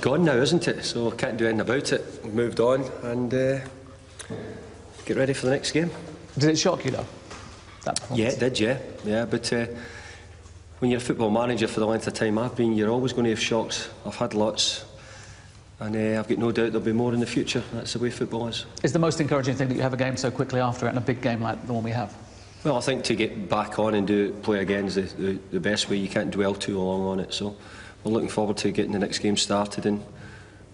gone now, isn't it? So I can't do anything about it. We've moved on and get ready for the next game. Did it shock you though, that performance? Yeah, it did, yeah. But when you're a football manager for the length of time I've been, you're always going to have shocks. I've had lots, and I've got no doubt there'll be more in the future. That's the way football is. Is the most encouraging thing that you have a game so quickly after it, and a big game like the one we have? Well, I think to get back on and play again is the best way. You can't dwell too long on it. So we're looking forward to getting the next game started and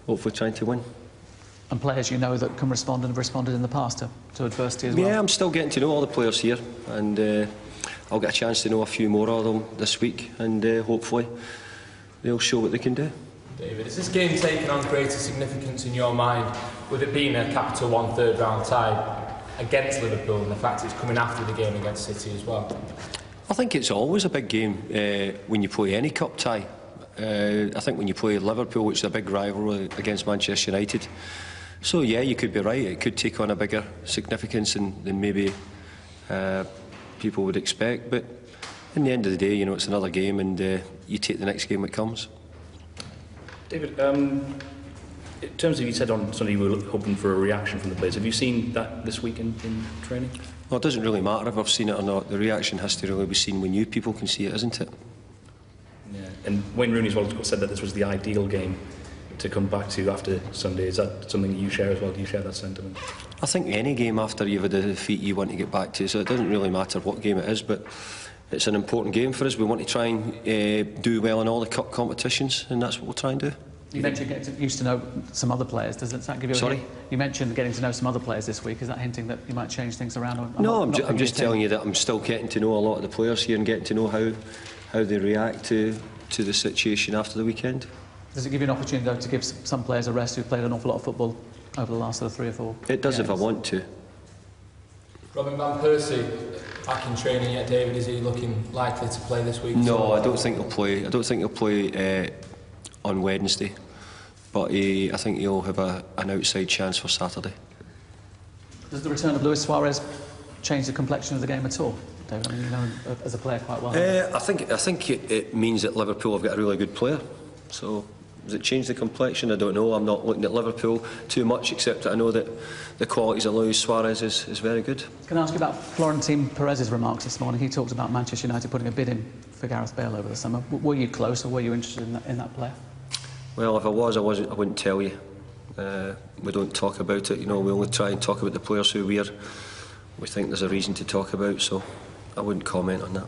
hopefully trying to win. And players you know that can respond and have responded in the past to adversity as well? Yeah, I'm still getting to know all the players here, and I'll get a chance to know a few more of them this week, and hopefully they'll show what they can do. David, is this game taking on greater significance in your mind, with it being a Capital One third round tie against Liverpool, and the fact it's coming after the game against City as well? I think it's always a big game when you play any cup tie. I think when you play Liverpool, which is a big rivalry against Manchester United, so yeah, you could be right, it could take on a bigger significance than maybe people would expect, but in the end of the day, you know, it's another game, and you take the next game that comes. David, in terms of, you said on Sunday you were hoping for a reaction from the players. Have you seen that this week in training? Well, it doesn't really matter if I've seen it or not. The reaction has to really be seen when you people can see it, isn't it? Yeah. And Wayne Rooney as well said that this was the ideal game to come back to after Sunday. Is that something you share as well? Do you share that sentiment? I think any game after you've had a defeat you want to get back to, so it doesn't really matter what game it is, but it's an important game for us. We want to try and do well in all the cup competitions, and that's what we'll try and do. You mentioned getting used to know some other players. Does that give you a hint? You mentioned getting to know some other players this week. Is that hinting that you might change things around? Or no, I'm just telling you that I'm still getting to know a lot of the players here and getting to know how they react to the situation after the weekend. Does it give you an opportunity, though, to give some players a rest who've played an awful lot of football over the last sort of 3 or 4 It does games? if I want to. Robin van Persie back in training yet, David? Is he looking likely to play this week? No, I don't think he'll play. I don't think he'll play on Wednesday, but I think he'll have an outside chance for Saturday. Does the return of Luis Suarez change the complexion of the game at all, David? I mean, you know him as a player quite well. I think it means that Liverpool have got a really good player. So does it change the complexion? I don't know. I'm not looking at Liverpool too much, except that I know that the qualities of Luis Suarez is very good. Can I ask you about Florentine Perez's remarks this morning? He talked about Manchester United putting a bid in for Gareth Bale over the summer. Were you close, or were you interested in that player? Well, if I wouldn't tell you. We don't talk about it. You know, we only try and talk about the players who we think there's a reason to talk about. So I wouldn't comment on that.